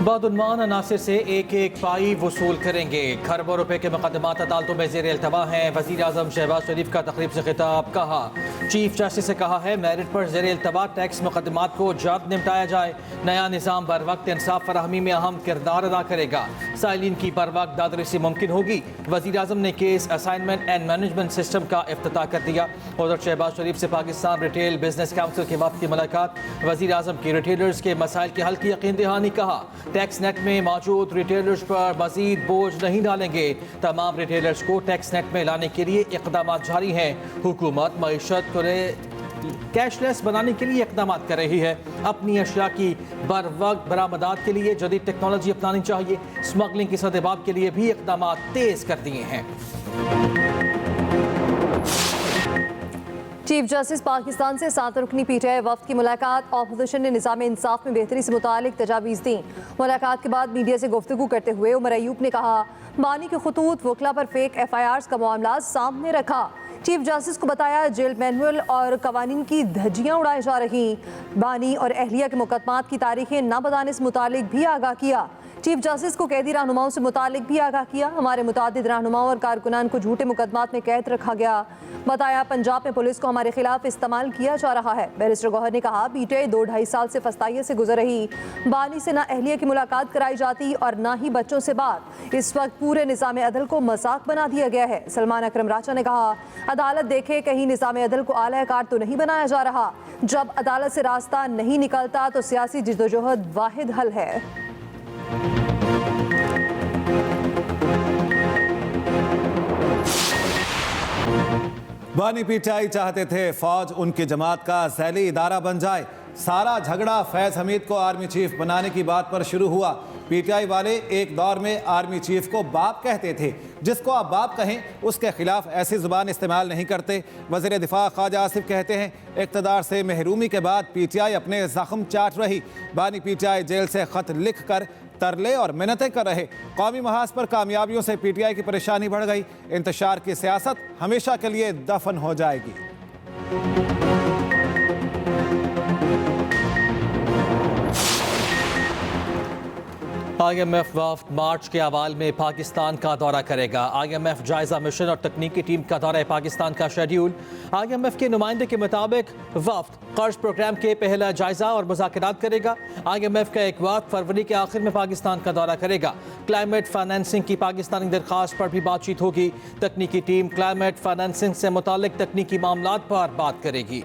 बदउन्मान अनासिर से एक एक पाई वसूल करेंगे। खरबों रुपए के मुकदमात अदालतों में ज़ेर इल्तवा हैं। वज़ीर आज़म शहबाज शरीफ का तकरीब से खिताब। कहा चीफ जस्टिस से कहा है मेरिट पर ज़ेर इल्तवा टैक्स मुकदमात को जल्द निपटाया जाए। नया निज़ाम बर वक्त इंसाफ फराहमी में अहम किरदार अदा करेगा। साइलिन की बर वक्त दादरसी मुमकिन होगी। वज़ीर आज़म ने case assignment and management system का इफ्तिताह कर दिया। उधर शहबाज शरीफ से पाकिस्तान रिटेल बिजनेस काउंसिल के वक्त की मुलाकात। वज़ीर आज़म की रिटेलर्स के मसाइल के हल की यकीन दहानी। कहा टैक्स नेट में मौजूद रिटेलर्स पर मजीद बोझ नहीं डालेंगे। तमाम रिटेलर्स को टैक्स नेट में लाने के लिए इकदाम जारी हैं। हुकूमत मईशत को कैशलेस बनाने के लिए इकदाम कर रही है। अपनी अशिया की बर वक्त बरामदात के लिए जदीद टेक्नोलॉजी अपनानी चाहिए। स्मगलिंग की सदेबाब के लिए भी इकदाम तेज कर दिए हैं। चीफ जस्टिस पाकिस्तान से 7 रुकनी पीटीआई वफ्द की मुलाकात। ऑपोजिशन ने निज़ाम इंसाफ में बेहतरी से मुतालिक तजावीज़ दी। मुलाकात के बाद मीडिया से गुफ्तगू करते हुए उमर अयूब ने कहा बानी के खतूत वकला पर फेक FIRs का मामला सामने रखा। चीफ जस्टिस को बताया जेल मैनुअल और कवानीन की धज्जियाँ उड़ाई जा रही। बानी और अहलिया के मुकदमात की तारीखें न बताने से मुतालिक भी आगाह किया। चीफ जस्टिस को कैदी रहनुमाओं से मुतालिक भी आगाह किया। हमारे मुतादिद रहनुमाओं और कारकुनान को झूठे मुकदमात में कैद रखा गया। बताया पंजाब में पुलिस को हमारे खिलाफ इस्तेमाल किया जा रहा है। बैरिस्टर गौहर ने कहा पीटीआई 2-2.5 साल से फस्ताइयत से गुजर रही। बानी से ना अहलिया की मुलाकात कराई जाती और ना ही बच्चों से बात। इस वक्त पूरे निज़ाम अदल को मजाक बना दिया गया है। सलमान अकरम राजा ने कहा अदालत देखे कहीं निज़ाम अदल को आला कार तो नहीं बनाया जा रहा। जब अदालत से रास्ता नहीं निकलता तो सियासी जिद्दोजहद वाहिद हल है। बानी पीटीआई चाहते थे फौज उनकी जमात का झैली इदारा बन जाए। सारा झगड़ा फैज हमीद को आर्मी चीफ बनाने की बात पर शुरू हुआ। पीटीआई वाले एक दौर में आर्मी चीफ को बाप कहते थे। जिसको आप बाप कहें उसके खिलाफ ऐसी जुबान इस्तेमाल नहीं करते। वज़ीर दिफा ख्वाजा आसिफ कहते हैं इक़्तिदार से महरूमी के बाद पीटीआई अपने जख्म चाट रही। बानी पीटीआई जेल से खत लिख कर तरले और मिन्नतें कर रहे। कौमी महाज पर कामयाबियों से पीटीआई की परेशानी बढ़ गई। इंतशार की सियासत हमेशा के लिए दफन हो जाएगी। IMF वफ्द मार्च के अवाल में पाकिस्तान का दौरा करेगा। IMF जायजा मिशन और तकनीकी टीम का दौरा पाकिस्तान का शेड्यूल। IMF के नुमाइंदे के मुताबिक वफ्द कर्ज प्रोग्राम के पहला जायजा और मुज़ाकरात करेगा। IMF का एक वफ्द फरवरी के आखिर में पाकिस्तान का दौरा करेगा। क्लाइमेट फाइनेंसिंग की पाकिस्तानी दरख्वास्त पर भी बातचीत होगी। तकनीकी टीम क्लाइमेट फाइनेंसिंग से मुतालिक तकनीकी मामलात पर बात करेगी।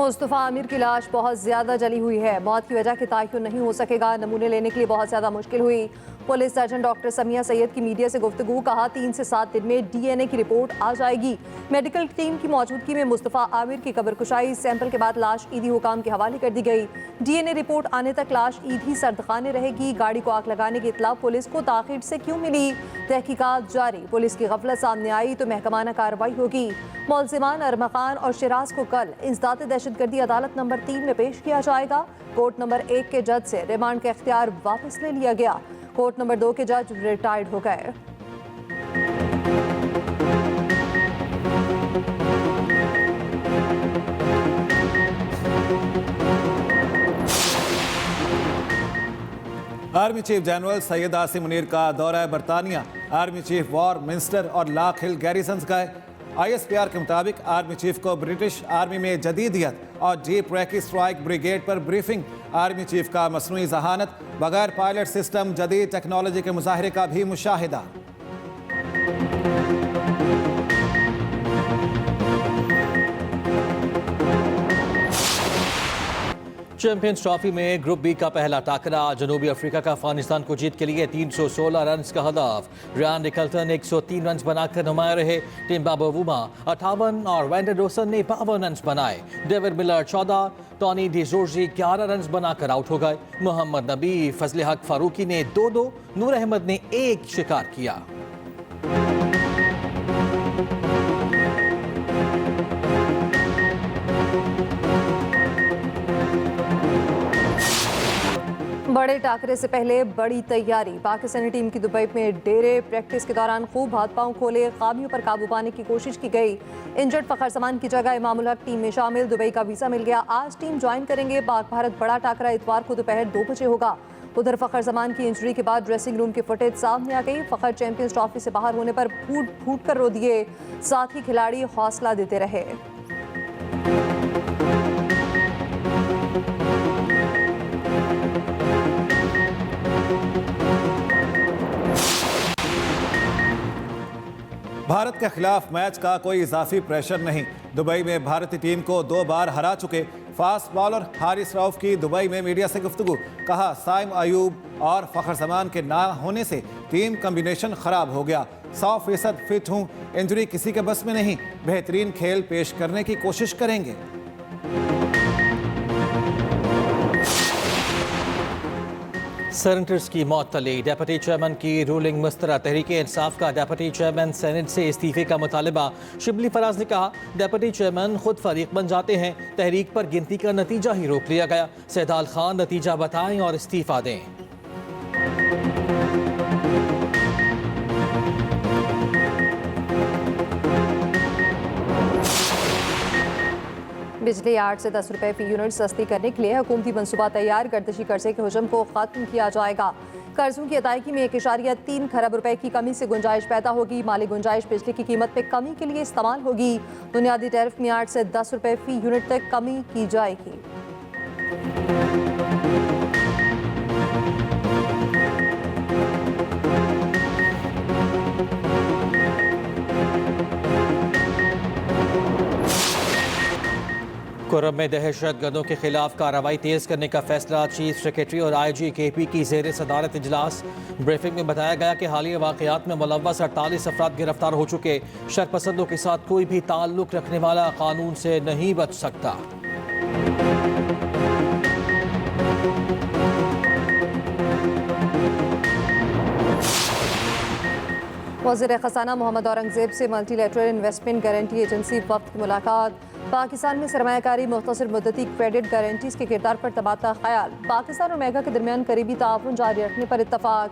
मुस्तफ़ा आमिर की लाश बहुत ज़्यादा जली हुई है। मौत की वजह के तयन नहीं हो सकेगा। नमूने लेने के लिए बहुत ज़्यादा मुश्किल हुई। Police surgeon doctor Samiya Syed की मीडिया से गुफ्तगू। कहा 3 से 7 दिन में DNA की रिपोर्ट आ जाएगी। मेडिकल टीम की मौजूदगी में मुस्तफ़ा आमिर की कब्र कुशाई सैंपल के बाद लाश ईदी हुकाम के हवाले कर दी गई। DNA रिपोर्ट आने तक लाश ईदी सर्दखाने रहेगी। गाड़ी को आग लगाने की इतला पुलिस को ताखीर से क्यों मिली, तहकीकात जारी। पुलिस की गफलत सामने आई तो महकमाना कार्रवाई होगी। मुलजिमान अरमखान और शिराज को कल इंसदाद दहशतगर्दी अदालत नंबर 3 में पेश किया जाएगा। कोर्ट नंबर 1 के जज से रिमांड का इख्तियार वापस ले लिया गया। कोर्ट नंबर 2 के जज रिटायर्ड हो गए। Army chief general Syed Asim Munir का दौरा बरतानिया। आर्मी चीफ वॉर मिनिस्टर और लाख हिल गैरिसन्स गए। ISPR के मुताबिक आर्मी चीफ को ब्रिटिश आर्मी में जदीदियत और डीप रैकी स्ट्राइक ब्रिगेड पर ब्रीफिंग। आर्मी चीफ का मसनूई जहानत, बगैर पायलट सिस्टम, जदीद टेक्नोलॉजी के मुजाहरे का भी मुशाहिदा। चैंपियंस ट्रॉफी में ग्रुप बी का पहला टाकरा। जनूबी अफ्रीका का अफगानिस्तान को जीत के लिए 316 रन का हदफ। रियान निकल्टन 103 रन बनाकर नुमाया रहे। टिम्बा बवुमा 58 और वेंडर रोसन ने 52 रन बनाए। डेविड मिलर 14, टॉनी डिजोर्जी 11 रन बनाकर आउट हो गए। मोहम्मद नबी, फजले हक फारूकी ने 2-2, नूर अहमद ने 1 शिकार किया। बड़े टाकरे से पहले बड़ी तैयारी। पाकिस्तानी टीम की दुबई में डेरे। प्रैक्टिस के दौरान खूब हाथ पांव खोले, खामियों पर काबू पाने की कोशिश की गई। इंजर्ड फखर जमान की जगह इमामुल हक टीम में शामिल। दुबई का वीजा मिल गया, आज टीम ज्वाइन करेंगे। पाक भारत बड़ा टाकरा इतवार को दोपहर 2 बजे होगा। उधर फखर जमान की इंजरी के बाद ड्रेसिंग रूम की फुटेज सामने आ गई। फखर चैंपियंस ट्रॉफी से बाहर होने पर फूट फूट कर रो दिए, साथ ही खिलाड़ी हौसला देते रहे। भारत के खिलाफ मैच का कोई इजाफी प्रेशर नहीं। दुबई में भारतीय टीम को 2 बार हरा चुके फास्ट बॉलर हारिस रऊफ की दुबई में मीडिया से गुफ्तगू। कहा, साइम अयूब और फखर जमान के ना होने से टीम कॉम्बिनेशन खराब हो गया। 100% फिट हूं, इंजरी किसी के बस में नहीं। बेहतरीन खेल पेश करने की कोशिश करेंगे। सेनेटर्स की मौत तली। डेप्यूटी चेयरमैन की रूलिंग मुस्तरद। तहरीक इंसाफ का डेप्यूटी चेयरमैन सेनेट से इस्तीफे का मुतालबा। शिबली फराज ने कहा, डेप्यूटी चेयरमैन खुद फरीक बन जाते हैं, तहरीक पर गिनती का नतीजा ही रोक लिया गया। सैदाल खान नतीजा बताएं और इस्तीफा दें। बिजली 8 से 10 रुपए फी यूनिट सस्ती करने के लिए हुकूमती मनसूबा तैयार। गर्दिशी कर्जे के हुजम को खत्म किया जाएगा। कर्जों की अदायगी में 1.3 खरब रुपए की कमी से गुंजाइश पैदा होगी। माली गुंजाइश बिजली की कीमत में कमी के लिए इस्तेमाल होगी। बुनियादी टैरिफ में 8 से 10 रुपए फी यूनिट तक कमी की जाएगी। कुर्रम में दहशत गर्दों के खिलाफ कार्रवाई तेज करने का फैसला। चीफ सेक्रेटरी और IG KP की ज़ेर सदारत इजलास। ब्रीफिंग में बताया गया कि हालिया वाक़यात में मुलव्वस 48 अफराद गिरफ्तार हो चुके। शरपसंदों के साथ कोई भी ताल्लुक़ रखने वाला कानून से नहीं बच सकता। वज़ीर ख़ज़ाना मोहम्मद औरंगज़ेब से मल्टीलेटरल इन्वेस्टमेंट गारंटी एजेंसी वफ़द की मुलाकात। पाकिस्तान में सरमायाकारी मुख्तसर मुद्दती क्रेडिट गारंटीज़ के किरदार पर तबादला ख्याल। पाकिस्तान और मेगा के दरमियान करीबी ताउन जारी रखने पर इत्तफाक।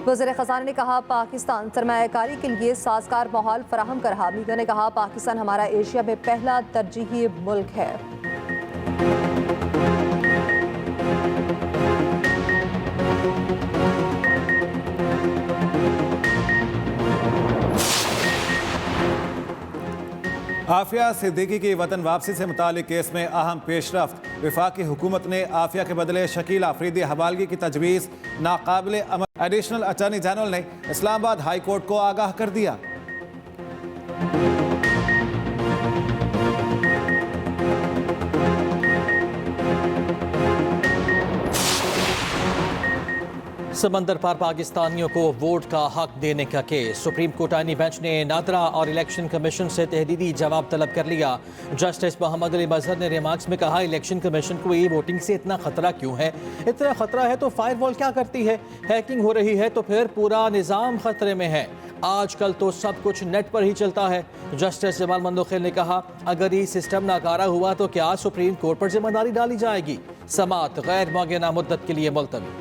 वज़ीर ख़ज़ाना ने कहा, पाकिस्तान सरमायाकारी के लिए साजगार माहौल फराहम कर रहा। मीडिया ने कहा, पाकिस्तान हमारा एशिया में पहला तरजीही मुल्क है। आफिया सिद्दीकी की वतन वापसी से मुतालिक केस में अहम पेशरफ्त। वफाकी हुकूमत ने आफिया के बदले शकील आफरीदी हवालगी की तजवीज़ नाकाबिल अमल। एडिशनल अटॉर्नी जनरल ने इस्लामाबाद हाई कोर्ट को आगाह कर दिया। समंदर पार पाकिस्तानियों को वोट का हक देने का केस। सुप्रीम कोर्ट आईनी बेंच ने नादरा और इलेक्शन कमीशन से तहदीदी जवाब तलब कर लिया। जस्टिस मोहम्मद अली मजहर ने रिमार्क्स में कहा, इलेक्शन कमीशन को ई वोटिंग से इतना खतरा क्यों है? इतना खतरा है तो फायरवॉल क्या करती है? हैकिंग हो रही है तो फिर पूरा निज़ाम खतरे में है। आजकल तो सब कुछ नेट पर ही चलता है। जस्टिस जमाल मंदोखिल ने कहा, अगर ये सिस्टम नाकारा हुआ तो क्या सुप्रीम कोर्ट पर जिम्मेदारी डाली जाएगी? समाअत गैर मुअय्यना मुद्दत के लिए मुलतवी।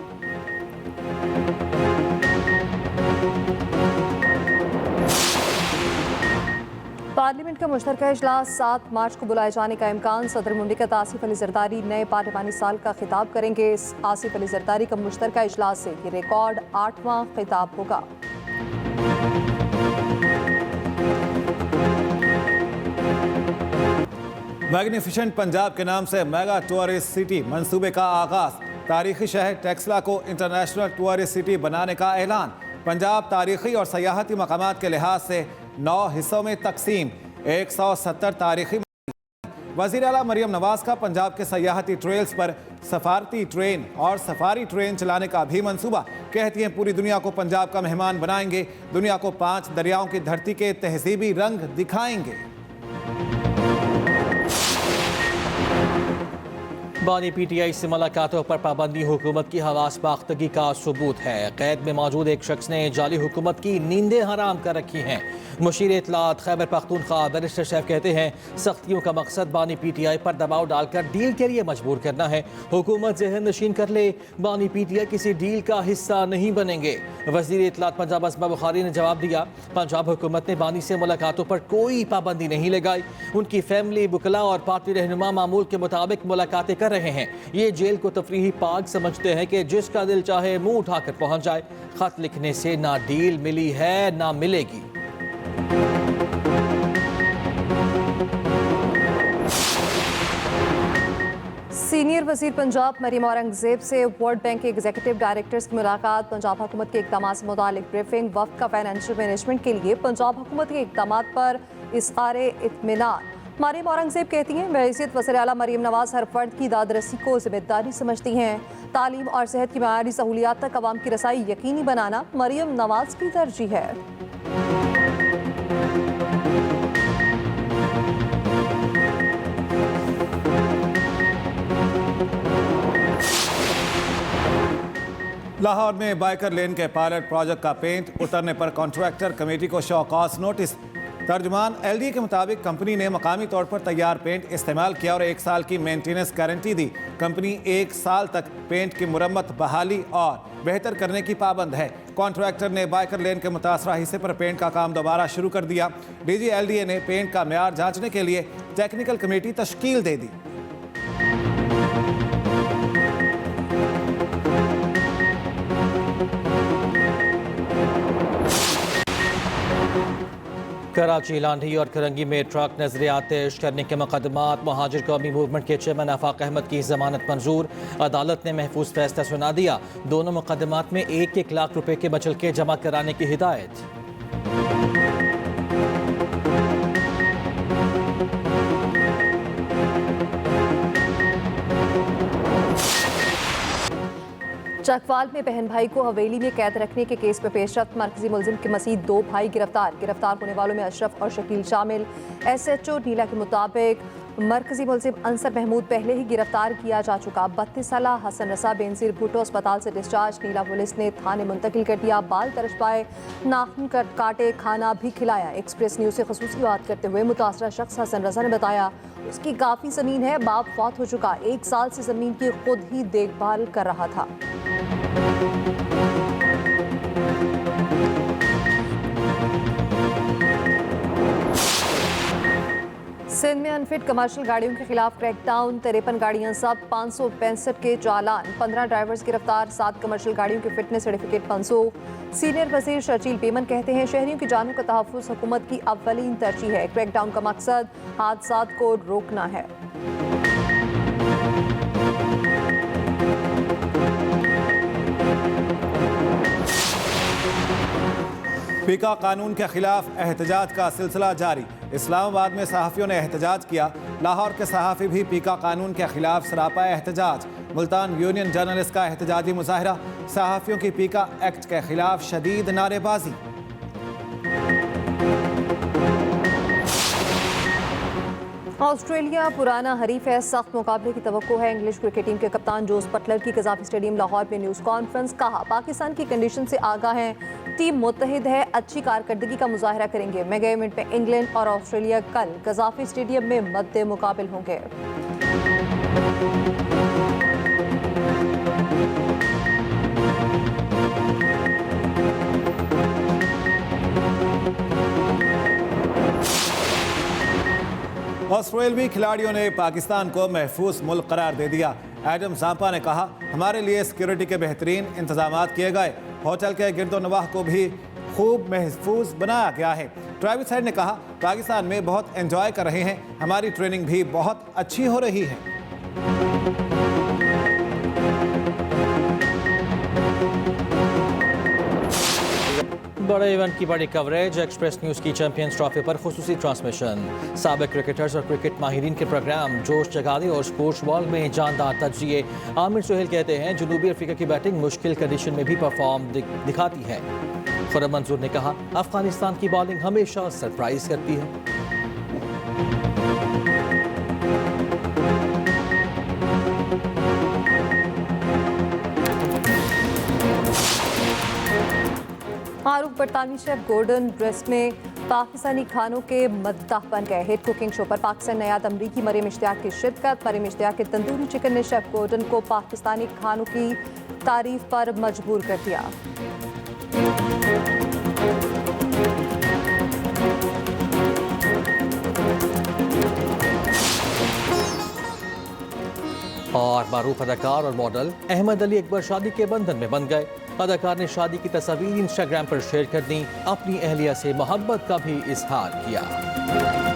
पार्लियामेंट का मुश्तरका इजलास 7 मार्च को बुलाए जाने का इम्कान। सदर मुमलिकत आसिफ अली जरदारी नए पार्लिमानी साल का खिताब करेंगे। आसिफ अली जरदारी का मुश्तरका इजलास से ये रिकॉर्ड 8वां खिताब होगा। मैग्निफिसेंट पंजाब के नाम से मेगा टूरिस्ट सिटी मंसूबे का आगाज। तारीखी शहर टेक्सला को इंटरनेशनल टूरिस्ट सिटी बनाने का ऐलान। पंजाब तारीखी और सयाहती मकामात के लिहाज से 9 हिस्सों में तकसीम। 170 तारीखी। वज़ीर आला मरियम नवाज का पंजाब के सयाहती ट्रेल्स पर सफारती ट्रेन और सफारी ट्रेन चलाने का भी मंसूबा। कहती हैं, पूरी दुनिया को पंजाब का मेहमान बनाएंगे। दुनिया को 5 दरियाओं की धरती के तहजीबी रंग दिखाएंगे। बानी PTI से मुलाकातों पर पाबंदी हुकूमत की हवास बाख्तगी का सबूत है। कैद में मौजूद एक शख्स ने जाली हुकूमत की नींदें हराम कर रखी हैं। मुशीर इत्तलात खैबर पख्तूनख्वा बैरिस्टर शैफ कहते हैं सख्तियों का मकसद बानी PTI पर दबाव डालकर डील के लिए मजबूर करना है। हुकूमत जहन नशीन कर ले, बानी PTI किसी डील का हिस्सा नहीं बनेंगे। वज़ीर इत्तलात पंजाब असमा बुखारी ने जवाब दिया, पंजाब हुकूमत ने बानी से मुलाकातों पर कोई पाबंदी नहीं लगाई। उनकी फैमिली, बुकला और पार्टी रहनुमा मामूल के मुताबिक मुलाकातें कर रहे हैं। ये जेल को तफरीही पार्क समझते हैं कि जिसका दिल चाहे मुंह उठाकर पहुंच जाए। खत लिखने से ना डील मिली है ना मिलेगी। सीनियर वजीर पंजाब मरीम औरंगजेब से वर्ल्ड बैंक के एग्जीक्यूटिव डायरेक्टर्स की मुलाकात, पंजाब हुकूमत के इक़दामात से मुतालिक ब्रीफिंग, वक्त का फाइनेंशियल मैनेजमेंट के लिए पंजाब हुकूमत के इक़दामात पर इज़हार इत्मीनान। मरीम औरंगजेब कहती हैं बहैसियत वज़ीर आला मरीम नवाज हर फर्द की दादरसी को जिम्मेदारी समझती हैं। तालीम और सेहत की मयारी सहूलियात तक अवाम की रसाई यकीनी बनाना मरीम नवाज की तरजीह है। लाहौर में बाइकर लेन के पायलट प्रोजेक्ट का पेंट उतरने पर कॉन्ट्रैक्टर कमेटी को शो कॉज नोटिस। तर्जुमान LD के मुताबिक कंपनी ने मकामी तौर पर तैयार पेंट इस्तेमाल किया और 1 साल की मेंटेनेंस गारंटी दी। कंपनी 1 साल तक पेंट की मुरम्मत, बहाली और बेहतर करने की पाबंद है। कॉन्ट्रैक्टर ने बाइकर लेन के मुतासरा हिस्से पर पेंट का काम दोबारा शुरू कर दिया। DG LDA ने पेंट का मेयार जांचने के लिए टेक्निकल कमेटी तश्कील दे दी। कराची, लांढी और करंगी में ट्रक नजर आतिश करने के मुकदमात, महाजिर कौमी मूवमेंट के चेयरमैन आफाक अहमद की जमानत मंजूर। अदालत ने महफूज फैसला सुना दिया। दोनों मुकदमात में 1-1 लाख रुपए के मचलके जमा कराने की हिदायत। चकवाल में बहन भाई को हवेली में कैद रखने के केस में पेशरफ्त, मरकजी मुलजिम के मसीद 2 भाई गिरफ्तार होने वालों में अशरफ और शकील शामिल। SHO नीला के मुताबिक मरकजी मुलजिम अंसर महमूद पहले ही गिरफ्तार किया जा चुका। 32 साल हसन रसा बेनजीर भुट्टो अस्पताल से डिस्चार्ज, नीला पुलिस ने थाने मुंतकिल कर दिया। बाल तरश पाए, नाखून काटे, खाना भी खिलाया। एक्सप्रेस न्यूज़ से खुसूसी बात करते हुए मुतासरा शख्स हसन रसा ने बताया उसकी काफ़ी ज़मीन है, बाप फौत हो चुका, 1 साल से ज़मीन की खुद ही देखभाल कर रहा था। सिंध में अनफिट कमर्शियल गाड़ियों के खिलाफ क्रैकडाउन, 53 गाड़ियां जब्त, 565 के चालान, 15 ड्राइवर्स गिरफ्तार, 7 कमर्शियल गाड़ियों के फिटनेस सर्टिफिकेट मनसूख। सीनियर वजीर शर्जील बेमन कहते हैं शहरियों की जानों का तहफ़्फ़ुज़ हुकूमत की अव्वलीन तरजीह है। क्रैकडाउन का मकसद हादसात को रोकना है। पीका कानून के खिलाफ एहतजाज का सिलसिला जारी। इस्लामाबाद में सहाफ़ियों ने एहतजाज किया। लाहौर के सहाफ़ी भी पीका कानून के खिलाफ सरापा एहतजाज। मुल्तान यूनियन जर्नलिस्ट का एहतजाजी मुजाहरा। सहाफ़ियों की पीका एक्ट के खिलाफ शदीद नारेबाजी। ऑस्ट्रेलिया पुराना हरीफ है, सख्त मुकाबले की तवक्को है। इंग्लिश क्रिकेट टीम के कप्तान जोस बटलर की कज़ाफ़ी स्टेडियम लाहौर में न्यूज़ कॉन्फ्रेंस। कहा पाकिस्तान की कंडीशन से आगाह है, टीम मुत्तहिद है, अच्छी कारकर्दगी का मुजाहरा करेंगे। मेगा इवेंट में इंग्लैंड और ऑस्ट्रेलिया कल कज़ाफ़ी स्टेडियम में मद्दे मुकाबिल होंगे। ऑस्ट्रेलियावी खिलाड़ियों ने पाकिस्तान को महफूज मुल्क करार दे दिया। एडम ज़ाम्पा ने कहा हमारे लिए सिक्योरिटी के बेहतरीन इंतजाम किए गए, होटल के गिरदोनवाह को भी खूब महफूज बनाया गया है। ट्रेविस हेड ने कहा पाकिस्तान में बहुत एंजॉय कर रहे हैं, हमारी ट्रेनिंग भी बहुत अच्छी हो रही है। बड़े इवेंट की बड़ी कवरेज, एक्सप्रेस न्यूज़ की चैंपियंस ट्रॉफी पर खुसूसी ट्रांसमिशन, साबिक क्रिकेटर्स और क्रिकेट माहिरीन के प्रोग्राम, जोश जगादे और स्पोर्ट्स बॉल में जानदार तजिए। आमिर सुहेल कहते हैं जनूबी अफ्रीका की बैटिंग मुश्किल कंडीशन में भी परफॉर्म दिखाती है। खुर्रम मंजूर ने कहा अफगानिस्तान की बॉलिंग हमेशा सरप्राइज करती है। मारूफ बरतानवी शेफ गोल्डन ड्रेस में पाकिस्तानी खानों के मद्दाह बन गए। हिट कुकिंग शो पर पाकिस्तान नयाद अमरीकी मरीम इश्तियाक की शिरकत। मरीम इश्तियाक के तंदूरी चिकन ने शेफ गोल्डन को पाकिस्तानी खानों की तारीफ पर मजबूर कर दिया। और मारूफ अदाकार और मॉडल अहमद अली अकबर शादी के बंधन में बंध गए। अदाकार ने शादी की तस्वीर इंस्टाग्राम पर शेयर कर दी। अपनी अहलिया से मोहब्बत का भी इजहार किया।